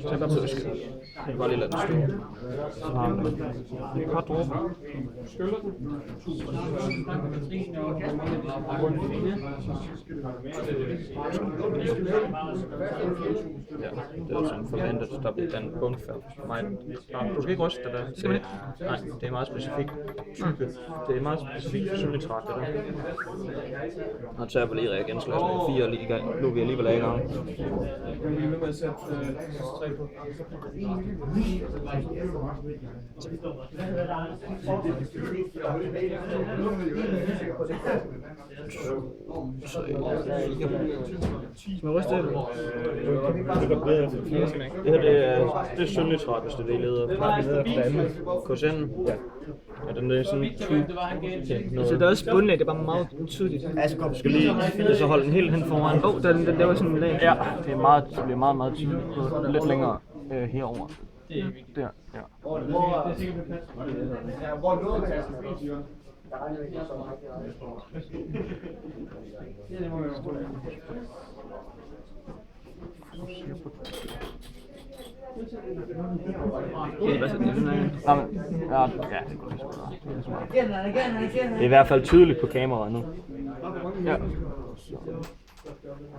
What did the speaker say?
Så bare puske. Jeg kan bare lige lade den stå. Så har man et par dråber. Ja, det er sådan forventet, der bliver den bundfærd. Du skal ikke ryste det der. Skal man ikke? Nej, det er meget specifikt type. Det er meget specifikt sylnitrat, det der. Nu tager vi lige reagensglas med 4 lige i gang. Nu er vi alligevel af i gang. Skal man ryste det? Det her det er sylnitrat, hvis det er det, I leder. Kosen. Ja, den er sådan Så det er også bundet af, det er bare meget tydeligt. Du skal lige så holde den helt hen foran. Den laver sådan en lag. Ja, det er meget, det bliver meget tydeligt. Lidt længere herover. Der, ja. Det er i hvert fald tydeligt på kameraet nu. Ja.